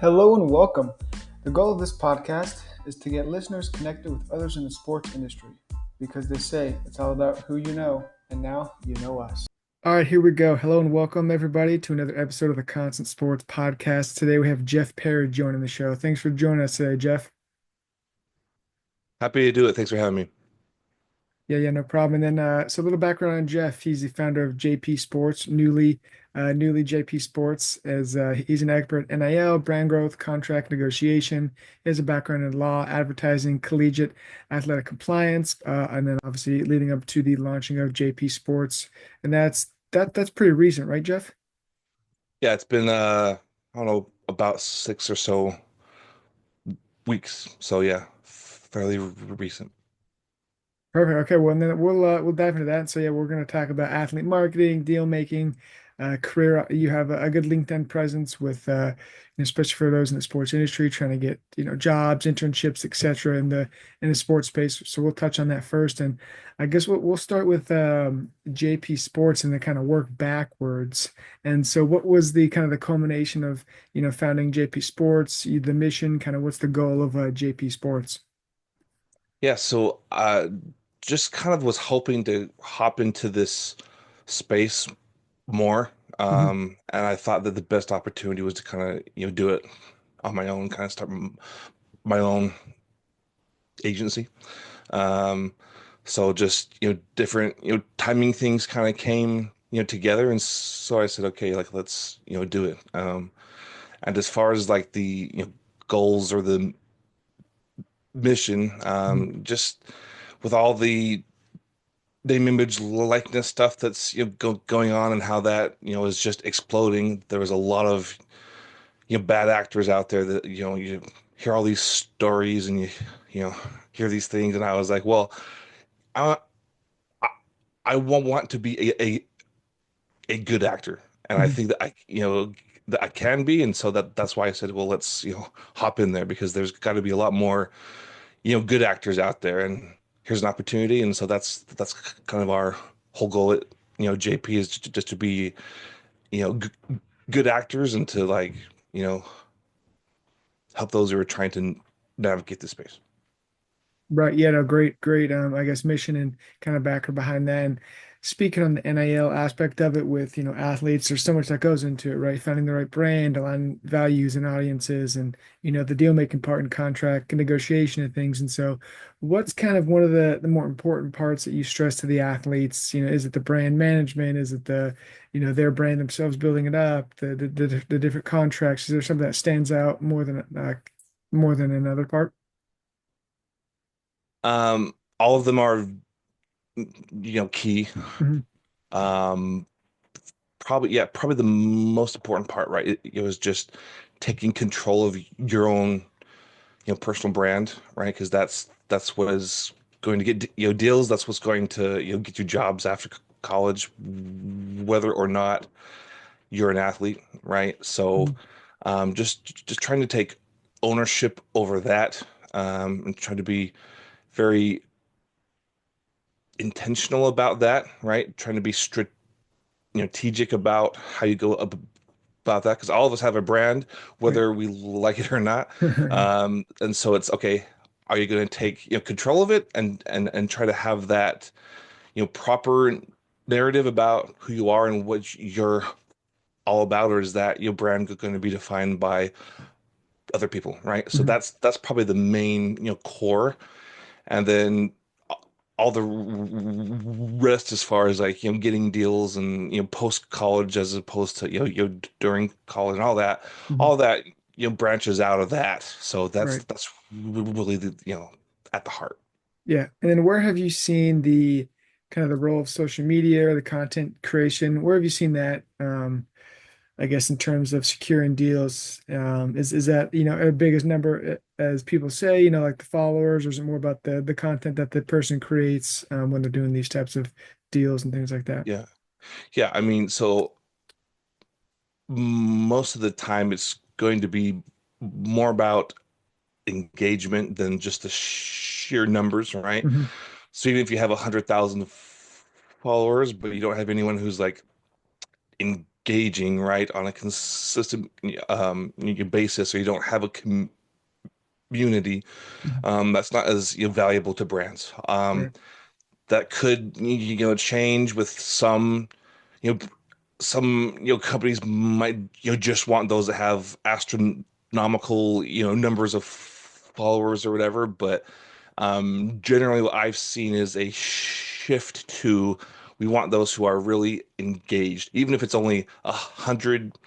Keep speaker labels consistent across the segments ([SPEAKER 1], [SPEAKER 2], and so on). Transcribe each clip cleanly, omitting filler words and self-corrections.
[SPEAKER 1] Hello and welcome. The goal of this podcast is to get listeners connected with others in the sports industry because they say it's all about who you know, and now you know us. All right, here we go. Hello and welcome, everybody, to another episode of the Constant Sports Podcast. Today we have Jeff Parry joining the show. Thanks for joining us today, Jeff.
[SPEAKER 2] Happy to do it. Thanks for having me.
[SPEAKER 1] Yeah, no problem. And then, so a little background on Jeff. He's the founder of JP Sports, newly JP Sports, as he's an expert in NIL, brand growth, contract negotiation. He has a background in law, advertising, collegiate athletic compliance, and then obviously leading up to the launching of JP Sports. And that's pretty recent, right, Jeff?
[SPEAKER 2] Yeah, it's been I don't know, about 6 or so weeks. So yeah, fairly recent.
[SPEAKER 1] Perfect. Okay, well, and then we'll dive into that. So yeah, we're going to talk about athlete marketing, deal making, career. You have a good LinkedIn presence with, especially for those in the sports industry trying to get jobs, internships, etc. in the sports space. So we'll touch on that first, and I guess we'll start with JP Sports and then kind of work backwards. And so, what was the kind of the culmination of founding JP Sports, the mission, kind of what's the goal of JP Sports?
[SPEAKER 2] Yeah, so just kind of was hoping to hop into this space more.
[SPEAKER 1] Mhm.
[SPEAKER 2] And I thought that the best opportunity was to kind of, do it on my own, kind of start my own agency. Um, so just, different, timing things kind of came, together. And so I said, okay, like let's, do it. And as far as like the, goals or the mission,
[SPEAKER 1] Mhm.
[SPEAKER 2] just with all the name, image, likeness stuff that's, going on and how that, is just exploding. There was a lot of, bad actors out there that, you hear all these stories and you know, hear these things. And I was like, well, I, I I won't want to be a good actor, and I
[SPEAKER 1] Mhm.
[SPEAKER 2] think that that I can be, and so that's why I said, well, let's hop in there because there's got to be a lot more good actors out there, and here's an opportunity, and so that's kind of our whole goal at JP is just to be g good actors and to like you know help those who are trying to navigate the space.
[SPEAKER 1] Right. Yeah, no, great, I guess mission and kind of backer behind that. And speaking on the NIL aspect of it with, athletes, there's so much that goes into it, right? Finding the right brand, aligning values and audiences and, the deal making part and contract and negotiation and things. And so what's kind of one of the more important parts that you stress to the athletes? Is it the brand management? Is it their brand themselves building it up, the different contracts? Is there something that stands out more than another part?
[SPEAKER 2] All of them are key.
[SPEAKER 1] Mhm.
[SPEAKER 2] Um, probably the most important part, right? It was just taking control of your own, personal brand, right? Because that's what is going to get deals. That's what's going to get you jobs after college, whether or not you're an athlete, right? So, just trying to take ownership over that, and trying to be very intentional about that, right? Trying to be strategic about how you go about that because all of us have a brand,
[SPEAKER 1] Right.
[SPEAKER 2] whether we like it or not. And so it's okay. Are you going to take control of it and try to have that proper narrative about who you are and what you're all about, or is that your brand going to be defined by other people, right? So
[SPEAKER 1] Mhm.
[SPEAKER 2] that's probably the main core, and then all the rest as far as like getting deals and post college as opposed to during college and
[SPEAKER 1] Mhm.
[SPEAKER 2] all that branches out of that, so that's
[SPEAKER 1] Right.
[SPEAKER 2] really the at the heart.
[SPEAKER 1] Yeah. And then where have you seen the kind of the role of social media or the content creation? Where have you seen that? I guess in terms of securing deals, is that a biggest number as people say, like the followers, or is it more about the content that the person creates when they're doing these types of deals and things like that?
[SPEAKER 2] Yeah, yeah, I mean, so most of the time it's going to be more about engagement than just the sheer numbers, right?
[SPEAKER 1] Hmm.
[SPEAKER 2] So even if you have 100,000 followers but you don't have anyone who's like engaging, right, on a consistent basis, or you don't have a community,
[SPEAKER 1] Mhm.
[SPEAKER 2] that's not as valuable to brands.
[SPEAKER 1] Right.
[SPEAKER 2] That could change with you know some companies might just want those that have astronomical numbers of followers or whatever, but generally what I've seen is a shift to we want those who are really engaged, even if it's only 100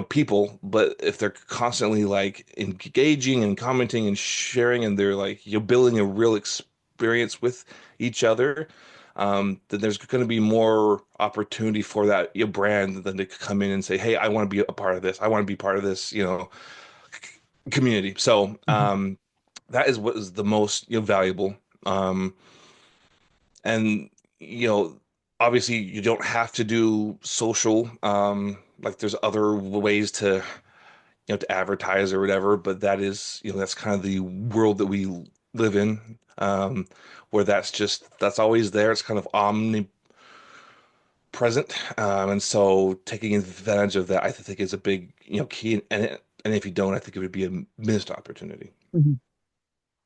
[SPEAKER 2] people, but if they're constantly like engaging and commenting and sharing, and they're like building a real experience with each other, then there's going to be more opportunity for that brand than to come in and say, "Hey, I want to be a part of this. I want to be part of this, community." So
[SPEAKER 1] Mhm.
[SPEAKER 2] that is what is the most valuable. Um, and you know, obviously, you don't have to do social. Like there's other ways to advertise or whatever, but that is, that's kind of the world that we live in, where that's always there. It's kind of omnipresent. And so taking advantage of that, I think is a big, key. And if you don't, I think it would be a missed opportunity.
[SPEAKER 1] Mhm.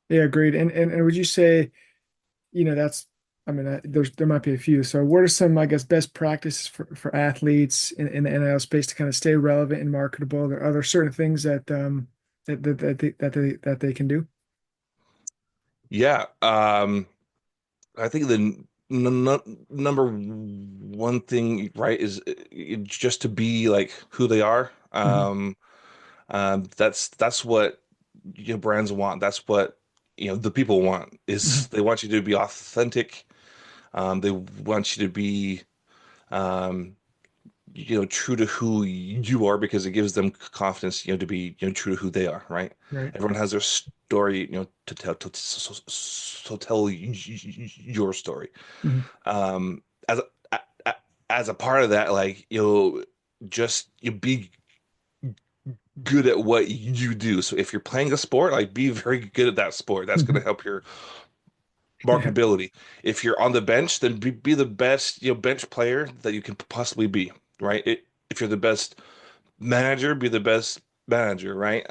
[SPEAKER 1] Yeah, agreed. And would you say, that's, I mean, there might be a few. So what are some, I guess, best practices for athletes in the NIL space to kind of stay relevant and marketable? Are there certain things that they can do?
[SPEAKER 2] Yeah. I think the number one thing, right, is just to be like who they are.
[SPEAKER 1] Hmm.
[SPEAKER 2] That's what brands want. That's what the people want
[SPEAKER 1] Hmm.
[SPEAKER 2] is they want you to be authentic. They want you to be um, true to who you are because it gives them confidence, to be true to who they are. Right?
[SPEAKER 1] Right.
[SPEAKER 2] Everyone has their story, to tell. So tell your story.
[SPEAKER 1] Hmm.
[SPEAKER 2] Um, as as a part of that, like just you be good at what you do. So if you're playing a sport, like be very good at that sport. That's going to
[SPEAKER 1] Hmm.
[SPEAKER 2] help your
[SPEAKER 1] Yeah.
[SPEAKER 2] marketability. If you're on the bench, then be the best, bench player that you can possibly be, right? If you're the best manager, be the best manager, right?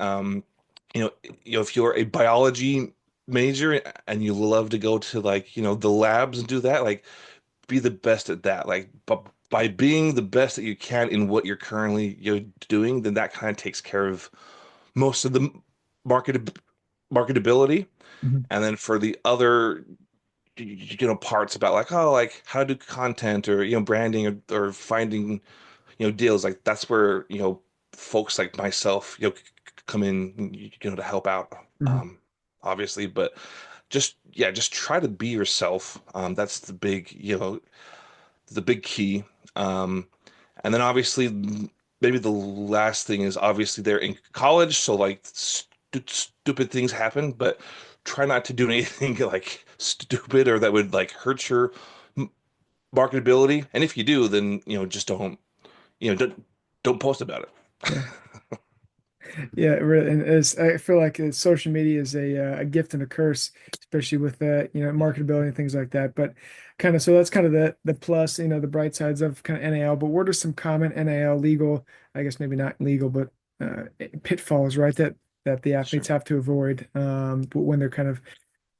[SPEAKER 2] You know, if you're a biology major and you love to go to like, the labs and do that, like be the best at that. Like, but by being the best that you can in what you're currently, doing, then that kind of takes care of most of the market marketability.
[SPEAKER 1] Hmm.
[SPEAKER 2] And then for the other, parts about like, oh, like how to do content or, branding or finding, deals, like that's where, folks like myself, come in, to help out,
[SPEAKER 1] Hmm.
[SPEAKER 2] um, obviously, but yeah, just try to be yourself. That's the big key. Um, and then obviously, maybe the last thing is obviously they're in college, so like stupid things happen, but try not to do anything like stupid or that would like hurt your m- marketability. And if you do, then just don't post about it.
[SPEAKER 1] Yeah. Yeah, it really, and I feel like social media is a gift and a curse, especially with marketability and things like that. But kind of so that's kind of the plus, the bright sides of kind of NIL. But what are some common NIL legal, I guess maybe not legal, but pitfalls, right? That the athletes
[SPEAKER 2] Sure.
[SPEAKER 1] have to avoid but when they're kind of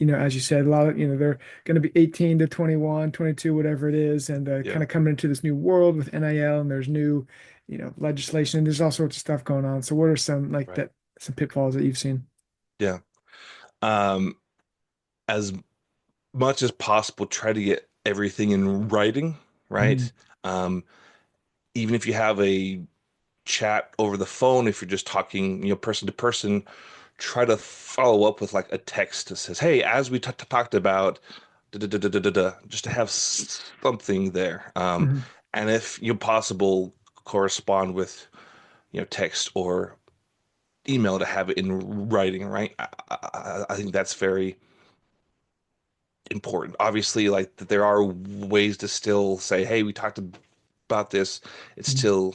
[SPEAKER 1] as you said, a lot of, they're going to be 18 to 21, 22, whatever it is, and kind
[SPEAKER 2] Yeah.
[SPEAKER 1] of coming into this new world with NIL, and there's new, legislation, and there's all sorts of stuff going on. So what are some like
[SPEAKER 2] Right.
[SPEAKER 1] that, some pitfalls that you've seen?
[SPEAKER 2] Yeah. Um, as much as possible, try to get everything in writing,
[SPEAKER 1] Mhm.
[SPEAKER 2] right? Um, even if you have a chat over the phone, if you're just talking, person to person, try to follow up with like a text that says, "Hey, as we talked about, da, da, da, da, da, da, da," just to have something there.
[SPEAKER 1] Mhm.
[SPEAKER 2] And if you possible, correspond with, text or email to have it in writing, right? I think that's very important. Obviously, like that there are ways to still say, "Hey, we talked about this." It
[SPEAKER 1] Mhm.
[SPEAKER 2] still,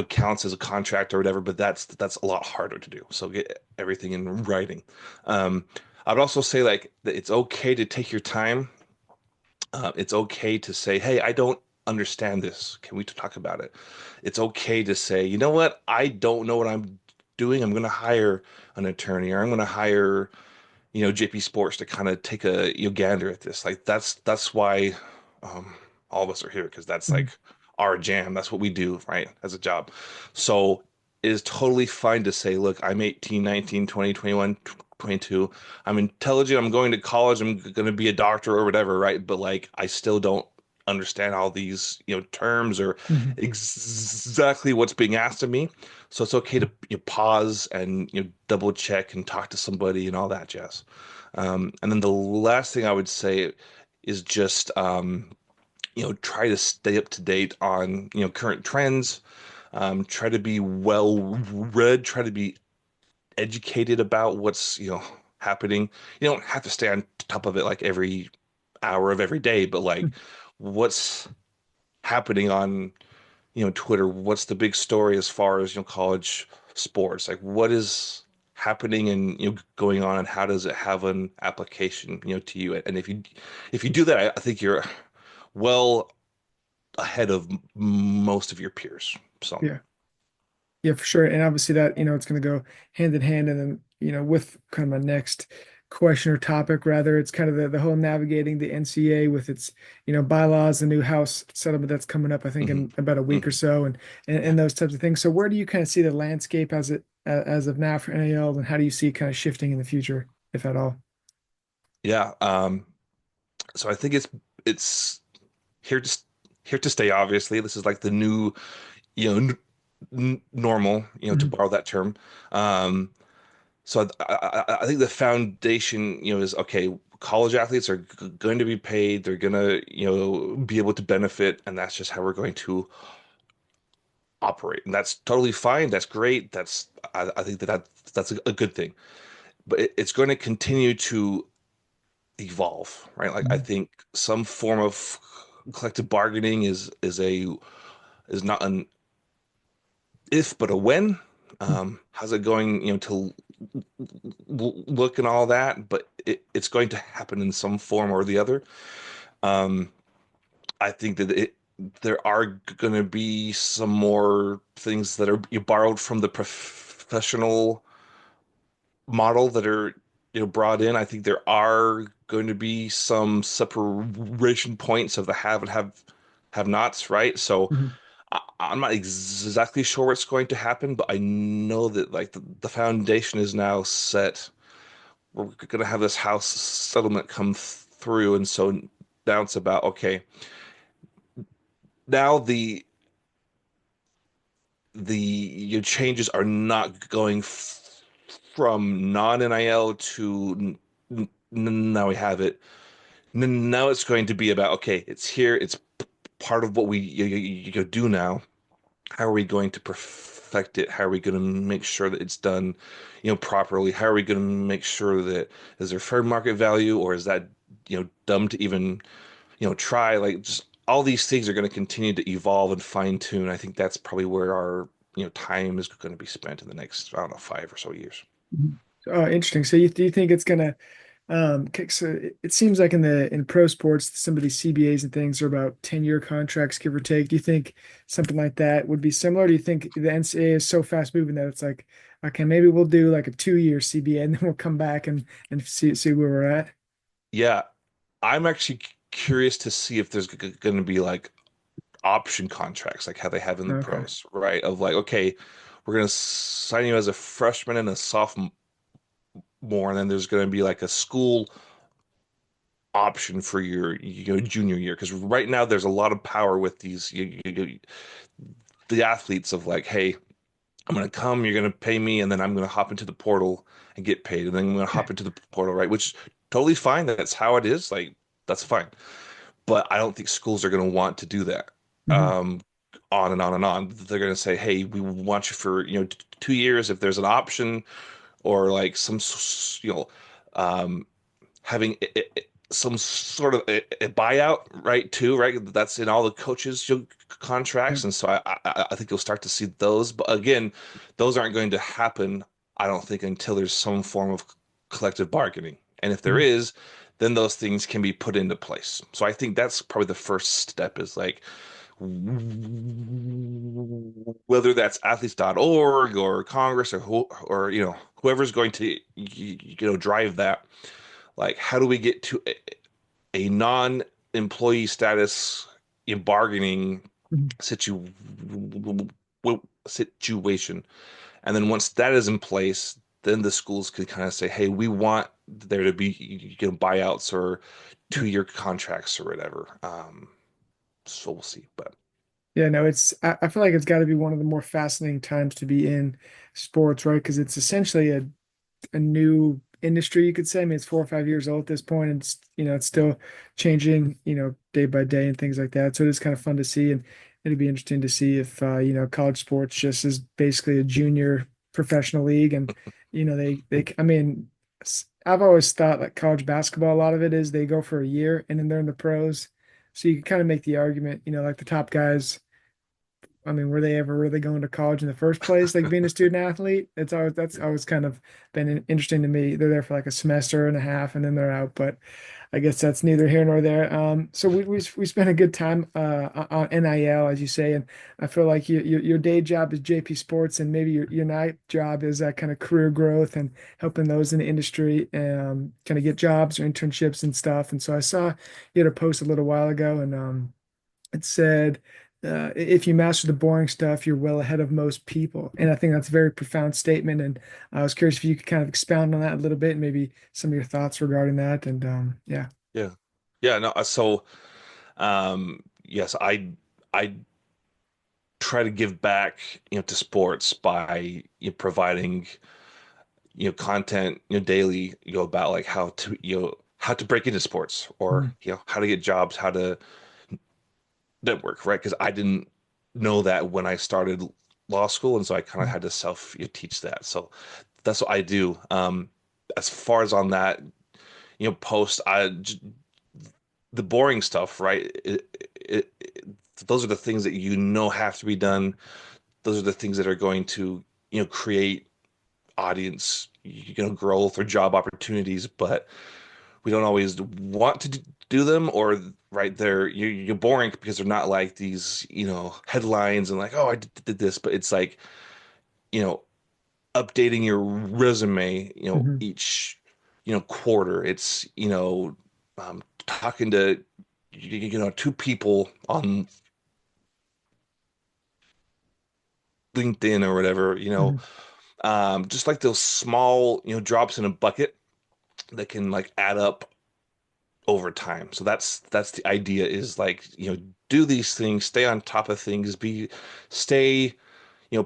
[SPEAKER 2] counts as a contract or whatever, but that's a lot harder to do. So get everything in writing. Um, I would also say like that it's okay to take your time. It's okay to say, "Hey, I don't." understand this. Can we talk about it? It's okay to say, you know what? I don't know what I'm doing. I'm going to hire an attorney, or I'm going to hire, JP Sports to kind of take a gander at this. Like that's why um, all of us are here, because that's
[SPEAKER 1] Mhm.
[SPEAKER 2] like our jam. That's what we do, right? As a job. So it is totally fine to say, look, I'm 18, 19, 20, 21, 22. I'm intelligent. I'm going to college. I'm going to be a doctor or whatever, right? But like, I still don't understand all these, terms or
[SPEAKER 1] Mhm.
[SPEAKER 2] exactly what's being asked of me. So it's okay to pause and double check and talk to somebody and all that jazz. And then the last thing I would say is just try to stay up to date on current trends. Try to be well read. Try to be educated about what's happening. You don't have to stay on top of it like every hour of every day, but like what's happening on Twitter, what's the big story as far as college sports? Like what is happening and going on, and how does it have an application to you? And if you do that, I think you're well ahead of most of your peers. So
[SPEAKER 1] Yeah. Yeah, for sure. And obviously that, it's going to go hand in hand. And then, with kind of my next question or topic, rather, it's kind of the whole navigating the NCAA with its, bylaws, the new house settlement that's coming up, I think
[SPEAKER 2] mhm,
[SPEAKER 1] in about a week or
[SPEAKER 2] mhm.
[SPEAKER 1] so, and
[SPEAKER 2] Yeah.
[SPEAKER 1] those types of things. So where do you kind of see the landscape as of now for NIL, and how do you see it kind of shifting in the future, if at all?
[SPEAKER 2] Yeah. So I think it's here to here to stay, obviously. This is like the new, you know, normal, to
[SPEAKER 1] Mhm.
[SPEAKER 2] borrow that term. Um, So I think the foundation, is okay. College athletes are going to be paid. They're going to, be able to benefit, and that's just how we're going to operate. And that's totally fine. That's great. I think that's a good thing. But it's going to continue to evolve, right? Like I
[SPEAKER 1] Mhm.
[SPEAKER 2] think some form of collective bargaining is not an if but a when. How's it going, to look and all that, but it's going to happen in some form or the other. Um, I think that there are going to be some more things that are you borrowed from the professional model that are brought in. I think there are going to be some separation points of the have and have nots, right? So
[SPEAKER 1] Mhm.
[SPEAKER 2] I'm not exactly sure what's going to happen, but I know that like the foundation is now set. We're going to have this house settlement come through, and so now it's about okay. Now the your changes are not going from non-NIL to now we have it. Now it's going to be about okay, it's here. It's part of what we do now. How are we going to perfect it? How are we going to make sure that it's done, properly? How are we going to make sure that is there fair market value, or is that, dumb to even, try? Like just all these things are going to continue to evolve and fine tune. I think that's probably where our, time is going to be spent in the next, I don't know, 5 or so years.
[SPEAKER 1] Mhm. Oh, interesting. So do you think it's gonna so it seems like in pro sports, some of these CBAs and things are about 10-year contracts, give or take. Do you think something like that would be similar? Do you think the NCAA is so fast moving that it's like, okay, maybe we'll do like a 2-year CBA and then we'll come back and see where we're at?
[SPEAKER 2] Yeah, I'm actually curious to see if there's going to be like option contracts, like how they have in the
[SPEAKER 1] Okay.
[SPEAKER 2] pros, right? Of like, okay, we're going to sign you as a freshman and a sophomore, and then there's going to be like a school option for your junior year. Because right now there's a lot of power with these the athletes of like, hey, I'm gonna come, you're gonna pay me, and then I'm gonna hop into the portal and get paid, and then I'm gonna hop into the portal, right? Which totally fine. That's how it is. Like that's fine. But I don't think schools are gonna want to do that.
[SPEAKER 1] Mhm.
[SPEAKER 2] Um, on and on and on. They're gonna say, hey, we want you for 2 years if there's an option or like some um having some sort of a buyout, right? Too, right? That's in all the coaches'
[SPEAKER 1] Yeah.
[SPEAKER 2] contracts, and so I think you'll start to see those. But again, those aren't going to happen, I don't think, until there's some form of collective bargaining. And if there
[SPEAKER 1] Mhm.
[SPEAKER 2] is, then those things can be put into place. So I think that's probably the first step is like, whether that's athletes.org or Congress or whoever's going to drive that. Like, how do we get to a non-employee status in bargaining
[SPEAKER 1] Mhm.
[SPEAKER 2] situ situation? And then once that is in place, then the schools could kind of say, hey, we want there to be buyouts or
[SPEAKER 1] Yeah.
[SPEAKER 2] 2-year contracts or whatever. So we'll see. But
[SPEAKER 1] Yeah, no, I feel like it's got to be one of the more fascinating times to be in sports, right? Because it's essentially a new industry, you could say. I mean, it's 4 or 5 years old at this point, and it's still changing, day by day and things like that. So it is kind of fun to see, and it'd be interesting to see if college sports just is basically a junior professional league, and I mean, I've always thought like college basketball, a lot of it is they go for a year and then they're in the pros. So you can kind of make the argument, like the top guys. I mean, were they ever really going to college in the first place? Like being a student athlete, that's always kind of been interesting to me. They're there for like a semester and a half, and then they're out. But I guess that's neither here nor there. So we spent a good time on NIL, as you say, and I feel like your day job is JP Sports, and maybe your night job is that kind of career growth and helping those in the industry kind of get jobs or internships and stuff. And so I saw you had a post a little while ago, and it said, if you master the boring stuff, you're well ahead of most people. And I think that's a very profound statement. And I was curious if you could kind of expound on that a little bit and maybe some of your thoughts regarding that. And yeah.
[SPEAKER 2] yeah, yeah, no. So yes, I try to give back, to sports by providing content daily about like how to break into sports or
[SPEAKER 1] Mhm.
[SPEAKER 2] how to get jobs, how to network, right? Because I didn't know that when I started law school, and so I kind of
[SPEAKER 1] Mhm.
[SPEAKER 2] had to self teach that. So that's what I do. As far as on that, post, the boring stuff, right? Those are the things that have to be done. Those are the things that are going to create audience, growth or job opportunities, but we don't always want to do them, or right there you're boring because they're not like these headlines and like, oh, I did this, but it's like you know updating your resume
[SPEAKER 1] Mhm.
[SPEAKER 2] each quarter. It's talking to two people on LinkedIn or whatever,
[SPEAKER 1] Mhm.
[SPEAKER 2] just like those small drops in a bucket that can like add up over time. So that's the idea, is like, do these things, stay on top of things, stay,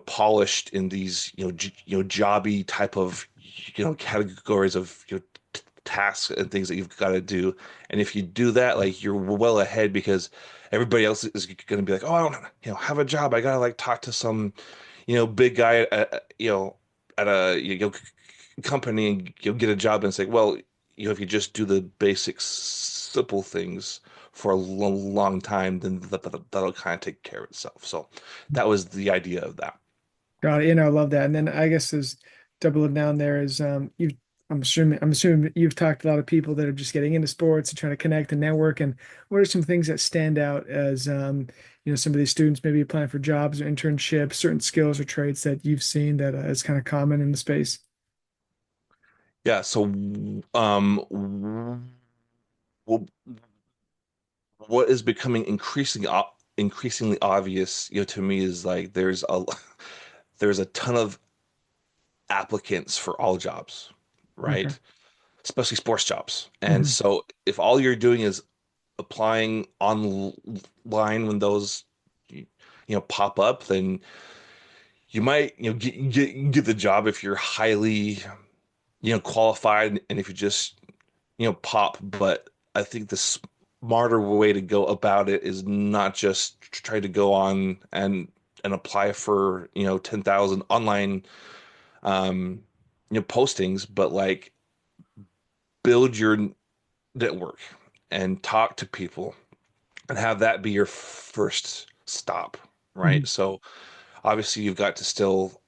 [SPEAKER 2] polished in these, jobby type of, categories of, tasks and things that you've got to do. And if you do that, like you're well ahead, because everybody else is going to be like, oh, I don't, have a job. I gotta like talk to some, big guy at a company, and you'll get a job, and say, well, if you just do the basic simple things for a long time, then that'll kind of take care of itself. So that was the idea of that.
[SPEAKER 1] Got it. I love that. And then I guess there's doubling down there is I'm assuming you've talked to a lot of people that are just getting into sports and trying to connect and network. And what are some things that stand out as some of these students maybe applying for jobs or internships, certain skills or traits that you've seen that is kind of common in the space?
[SPEAKER 2] Yeah. So, w- what is becoming increasingly obvious, to me, is like there's a ton of applicants for all jobs,
[SPEAKER 1] Okay.
[SPEAKER 2] right? Especially sports jobs. And
[SPEAKER 1] Hmm.
[SPEAKER 2] so if all you're doing is applying online when those pop up, then you might get the job if you're highly qualified, and if you just pop. But I think the smarter way to go about it is not just try to go on and apply for 10,000 online um postings, but like build your network and talk to people and have that be your first stop, right?
[SPEAKER 1] Hmm.
[SPEAKER 2] So obviously you've got to still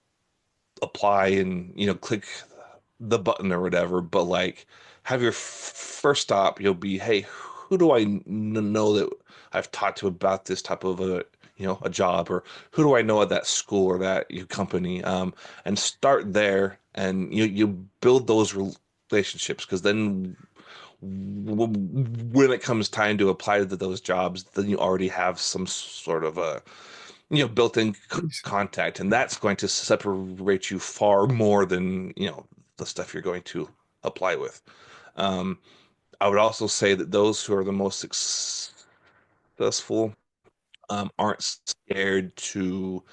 [SPEAKER 2] apply and click the button or whatever, but like have your first stop, you'll be, hey, who do I know that I've talked to about this type of a a job, or who do I know at that school or that company, and start there, and you build those relationships, because then when it comes time to apply to those jobs, then you already have some sort of a built-in contact, and that's going to separate you far more than the stuff you're going to apply with. Um, I would also say that those who are the most successful aren't scared to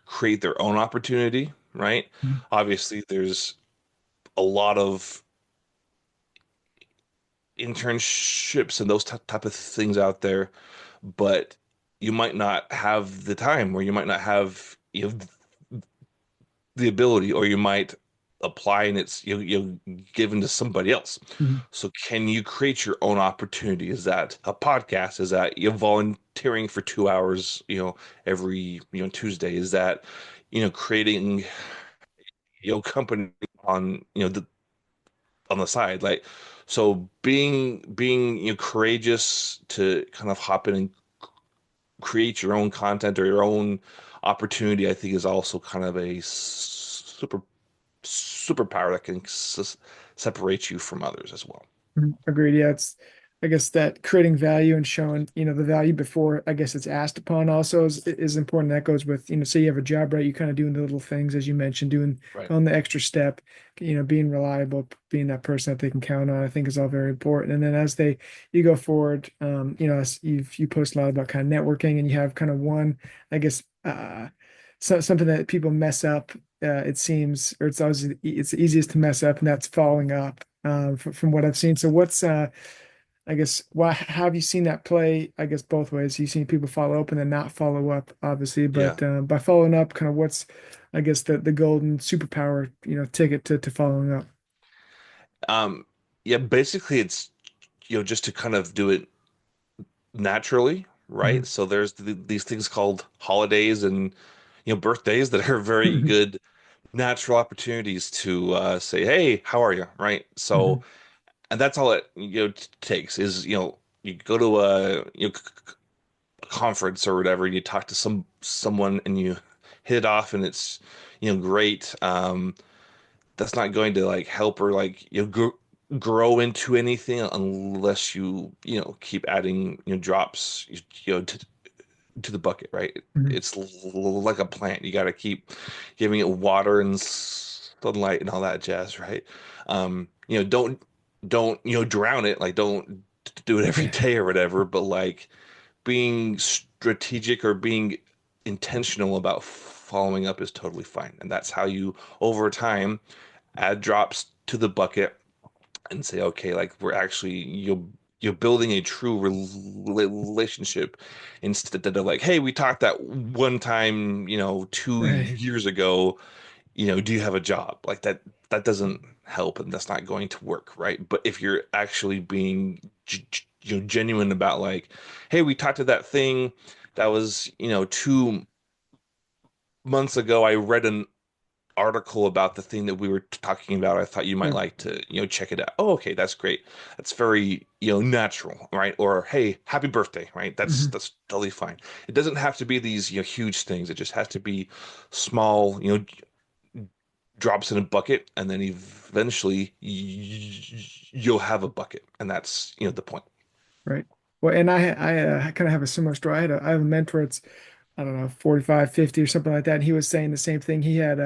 [SPEAKER 2] create their own opportunity, right?
[SPEAKER 1] Mhm.
[SPEAKER 2] Obviously, there's a lot of internships and those type of things out there, but you might not have the time, or you might not have the ability, or you might apply and it's given to somebody else.
[SPEAKER 1] Mhm.
[SPEAKER 2] So can you create your own opportunity? Is that a podcast? Is that you volunteering for 2 hours, every Tuesday? Is that creating company on on the side? Like, so being courageous to kind of hop in and create your own content or your own opportunity, I think is also kind of a superpower that can separate you from others as well.
[SPEAKER 1] Mhm. Agreed. Yeah, it's I guess that creating value and showing, the value before I guess it's asked upon also is important. That goes with, say you have a job, right? You kind of doing the little things as you mentioned, doing
[SPEAKER 2] Right.
[SPEAKER 1] going the extra step, being reliable, being that person that they can count on, I think is all very important. And then as you go forward, as you post a lot about kind of networking and you have kind of one, I guess, something that people mess up, it seems, or it's the easiest to mess up, and that's following up, from what I've seen. So I guess, why have you seen that play? I guess both ways. You've seen people follow up and then not follow up, obviously,
[SPEAKER 2] Yeah.
[SPEAKER 1] but by following up, kind of what's, I guess, the golden superpower, ticket to following up.
[SPEAKER 2] Um, yeah, basically it's just to kind of do it naturally, right?
[SPEAKER 1] Mhm.
[SPEAKER 2] So there's these things called holidays and birthdays that are very
[SPEAKER 1] Mhm.
[SPEAKER 2] good natural opportunities to say, "Hey, how are you?" Right? So,
[SPEAKER 1] Mhm.
[SPEAKER 2] and that's all it takes is you go to a conference or whatever, and you talk to someone and you hit it off, and it's great. That's not going to like help or like grow into anything unless keep adding drops to the bucket, right?
[SPEAKER 1] Mhm.
[SPEAKER 2] It's like a plant. You got to keep giving it water and sunlight and all that jazz, right? Don't drown it. Like, don't do it every
[SPEAKER 1] Yeah.
[SPEAKER 2] day or whatever, but like being strategic or being intentional about following up is totally fine. And that's how you, over time, add drops to the bucket and say, okay, like we're actually you're building a true relationship, instead of like, hey, we talked that one time, 2
[SPEAKER 1] Right.
[SPEAKER 2] years ago, do you have a job? Like that doesn't help, and that's not going to work, right? But if you're actually being genuine about like, hey, we talked to that thing that was 2 months ago, I read an article about the thing that we were talking about. I thought you might
[SPEAKER 1] Yeah.
[SPEAKER 2] like to, check it out. Oh, okay, that's great. That's very, natural, right? Or hey, happy birthday, right? That's
[SPEAKER 1] Mhm.
[SPEAKER 2] that's totally fine. It doesn't have to be these, huge things. It just has to be small, drops in a bucket, and then eventually you'll have a bucket, and that's, the point.
[SPEAKER 1] Right. Well, and I kind of have a similar story. I have a mentor. It's I don't know, 45, 50 or something like that. And he was saying the same thing. He had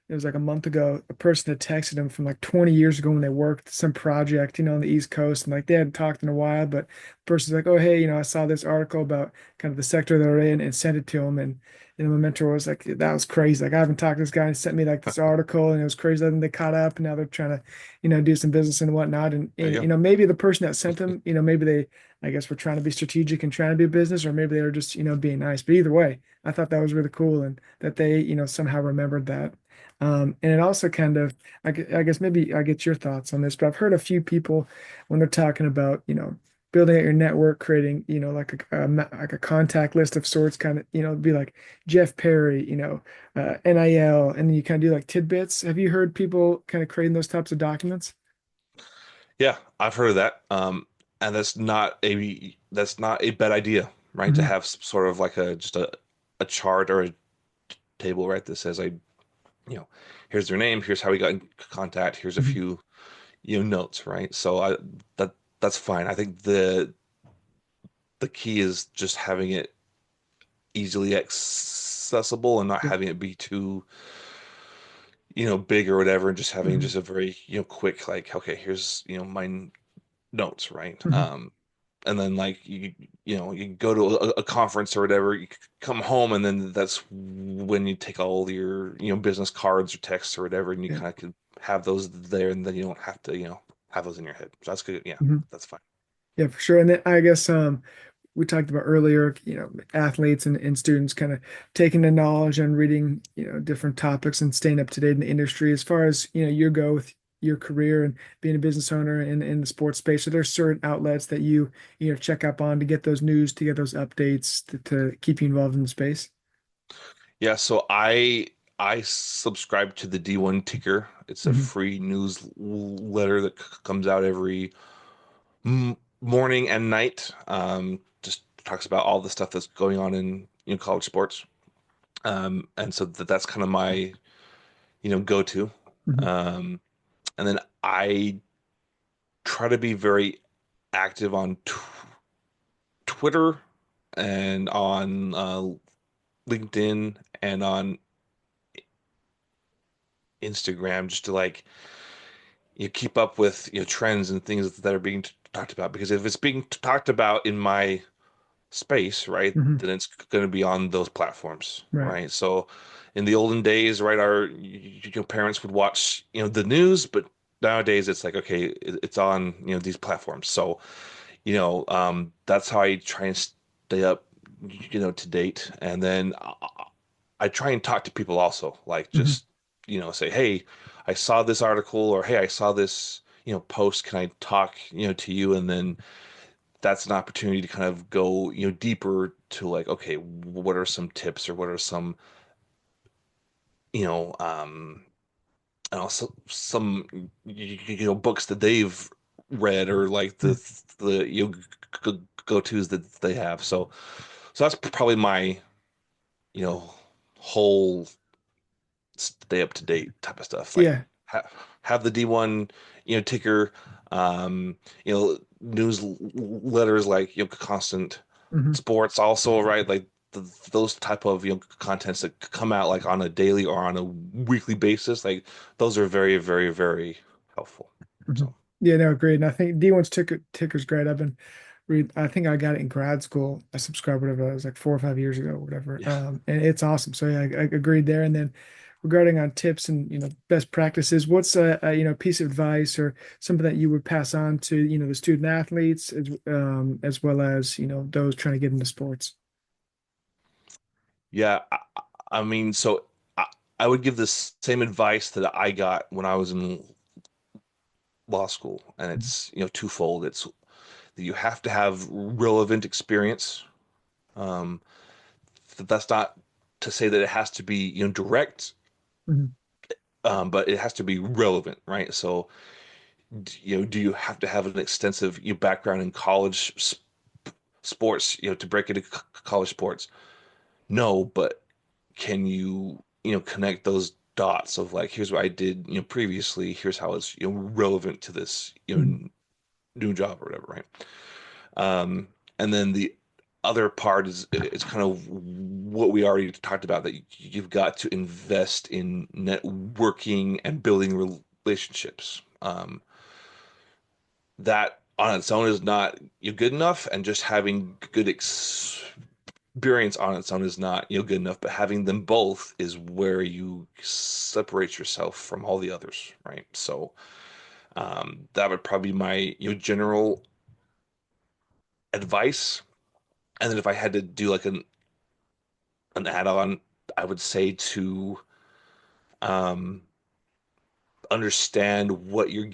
[SPEAKER 1] it was like a month ago, a person had texted him from like 20 years ago when they worked some project, on the East Coast, and like they hadn't talked in a while, but the person's like, oh hey, I saw this article about kind of the sector they're in, and sent it to him. And my mentor was like, that was crazy. Like I haven't talked to this guy, and he sent me like this article, and it was crazy. Then they caught up, and now they're trying to, do some business and whatnot.
[SPEAKER 2] There
[SPEAKER 1] And
[SPEAKER 2] you
[SPEAKER 1] maybe the person that sent him, maybe they, I guess, were trying to be strategic and trying to do business, or maybe they were just, being nice. But either way, I thought that was really cool, and that they, somehow remembered that. And it also kind of, I guess maybe I get your thoughts on this, but I've heard a few people when they're talking about, building out your network, creating, like like a contact list of sorts, kind of, be like Jeff Parry, NIL, and then you kind of do like tidbits. Have you heard people kind of creating those types of documents?
[SPEAKER 2] Yeah, I've heard of that. And that's not a bad idea, right? To
[SPEAKER 1] Mhm.
[SPEAKER 2] have sort of like a just a a chart or a table, right, that says you know, here's their name, here's how we got in contact, here's a
[SPEAKER 1] Mhm.
[SPEAKER 2] few, notes, right? So that's fine. I think the key is just having it easily accessible and not
[SPEAKER 1] Yeah.
[SPEAKER 2] having it be too, big or whatever, and just having
[SPEAKER 1] Mhm.
[SPEAKER 2] just a very, quick, like, okay, here's, my notes, right?
[SPEAKER 1] Mhm.
[SPEAKER 2] And then like you go to a conference or whatever, you come home, and then that's when you take all your, business cards or texts or whatever, and you
[SPEAKER 1] Yeah.
[SPEAKER 2] kind of could have those there, and then you don't have to, have those in your head. So that's good. Yeah,
[SPEAKER 1] Mhm.
[SPEAKER 2] that's fine.
[SPEAKER 1] Yeah, for sure. And then I guess we talked about earlier, athletes and students kind of taking the knowledge and reading, different topics and staying up to date in the industry. As far as, you go with your career and being a business owner in the sports space, so there's certain outlets that check up on to get those news, to get those updates, to keep you involved in the space.
[SPEAKER 2] Yeah, so I subscribe to the D1 Ticker. It's a
[SPEAKER 1] Hmm.
[SPEAKER 2] free newsletter that comes out every morning and night. Just talks about all the stuff that's going on in, college sports. And so that's kind of my, go-to.
[SPEAKER 1] Hmm.
[SPEAKER 2] Um, and then I try to be very active on Twitter and on LinkedIn and on Instagram, just to like, you keep up with, trends and things that are being talked about. Because if it's being talked about in my space, right,
[SPEAKER 1] Hmm.
[SPEAKER 2] then it's going to be on those platforms,
[SPEAKER 1] Right.
[SPEAKER 2] right? So in the olden days, right, our parents would watch, the news, but nowadays it's like, okay, it's on, these platforms. So, that's how I try and stay up, to date. And then I try and talk to people also, like
[SPEAKER 1] Hmm.
[SPEAKER 2] just, say, hey, I saw this article, or hey, I saw this, post. Can I talk, to you? And then that's an opportunity to kind of go, deeper to like, okay, what are some tips, or what are some, you know, um, I don't know, some, books that they've read, or like the, go-tos that they have. So that's probably my, you know, whole stay up to date type of stuff. Like
[SPEAKER 1] Yeah.
[SPEAKER 2] have the D1, ticker, newsletters, like, constant
[SPEAKER 1] Hmm.
[SPEAKER 2] sports also, right? Like those type of, contents that come out like on a daily or on a weekly basis, like those are very, very, very helpful.
[SPEAKER 1] Hmm.
[SPEAKER 2] So
[SPEAKER 1] Yeah, no, great. And I think D1's ticker's great. I think I got it in grad school. I subscribed whatever it was, like 4 or 5 years ago, or whatever.
[SPEAKER 2] yeah.
[SPEAKER 1] And it's awesome. So yeah, I agreed there. And then regarding on tips and best practices, what's a piece of advice or something that you would pass on to the student athletes as well as those trying to get into sports?
[SPEAKER 2] Yeah, I mean, so I, I would give the same advice that I got when I was in law school, and it's, twofold. It's that you have to have relevant experience. Um, that's not to say that it has to be, direct,
[SPEAKER 1] Hmm.
[SPEAKER 2] but it has to be relevant, right? So, do you have to have an extensive, background in college sports, to break into college sports? No, but can you, connect those dots of like, here's what I did, previously, here's how it's, relevant to this,
[SPEAKER 1] Hmm.
[SPEAKER 2] new job or whatever, right? Um, and then the other part is kind of what we already talked about, that you've got to invest in networking and building relationships. That on its own is not, good enough, and just having good experience on its own is not, good enough. But having them both is where you separate yourself from all the others, right? So that would probably be my, general advice. And then if I had to do like an add-on, I would say to um, understand what you're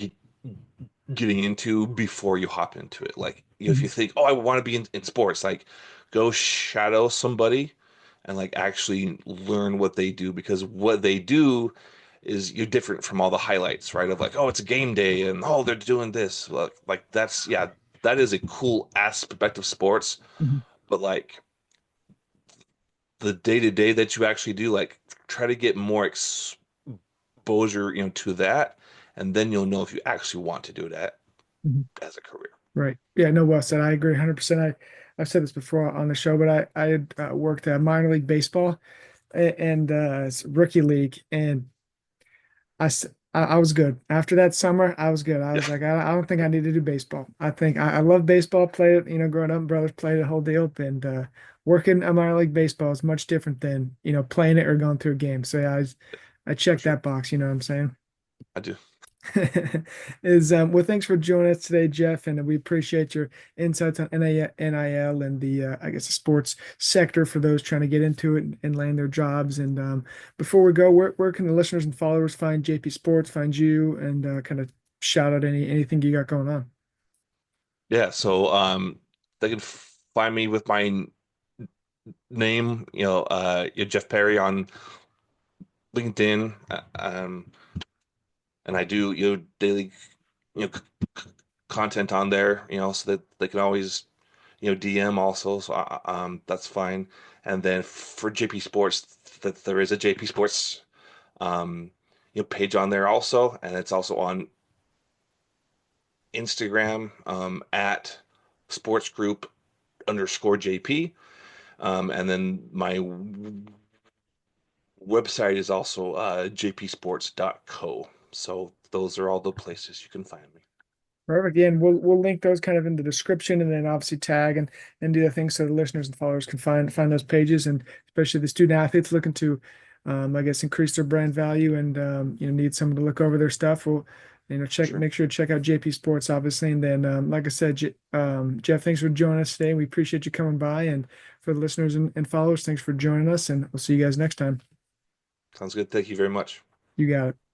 [SPEAKER 2] getting into before you hop into it. Like, if you
[SPEAKER 1] Hmm.
[SPEAKER 2] think, oh, I want to be in sports, like go shadow somebody and like actually learn what they do, because what they do is, you're different from all the highlights, right? Of like, oh, it's a game day and oh, they're doing this. Like that's, yeah, that is a cool aspect of sports,
[SPEAKER 1] Hmm.
[SPEAKER 2] but like the day to day that you actually do, like try to get more exposure, to that, and then you'll know if you actually want to do that
[SPEAKER 1] Mhm.
[SPEAKER 2] as a career.
[SPEAKER 1] Right. Yeah, no, well said. I agree 100%. I've said this before on the show, but I had worked at minor league baseball and rookie league, and I was good. After that summer, I was good. I
[SPEAKER 2] Yeah,
[SPEAKER 1] was like, I don't think I need to do baseball. I think I love baseball, played it, growing up, brothers played the whole deal, and working a minor league baseball is much different than, playing it or going through a game. So yeah, I
[SPEAKER 2] for
[SPEAKER 1] checked
[SPEAKER 2] sure.
[SPEAKER 1] that box, you know what I'm saying?
[SPEAKER 2] I do.
[SPEAKER 1] Is well, thanks for joining us today, Jeff, and we appreciate your insights on NIL and the I guess the sports sector for those trying to get into it and land their jobs. And before we go, where can the listeners and followers find JP Sports, find you, and kind of shout out anything you got going on?
[SPEAKER 2] Yeah, so they can find me with my name, Jeff Parry on LinkedIn, and I do daily content on there, so that they can always DM also, so that's fine. And then for JP Sports, that there is a JP Sports um page on there also, and it's also on Instagram at sports group underscore JP. And then my website is also jpsports.co. So those are all the places you can find me.
[SPEAKER 1] Perfect. Yeah, and we'll link those kind of in the description, and then obviously tag and do the things so the listeners and followers can find those pages, and especially the student athletes looking to, I guess, increase their brand value and need someone to look over their stuff. Well,
[SPEAKER 2] For
[SPEAKER 1] check
[SPEAKER 2] sure.
[SPEAKER 1] make sure to check out JP Sports, obviously, and then like I said, Jeff, thanks for joining us today. We appreciate you coming by, and for the listeners and followers, thanks for joining us, and we'll see you guys next time.
[SPEAKER 2] Sounds good. Thank you very much.
[SPEAKER 1] You got it.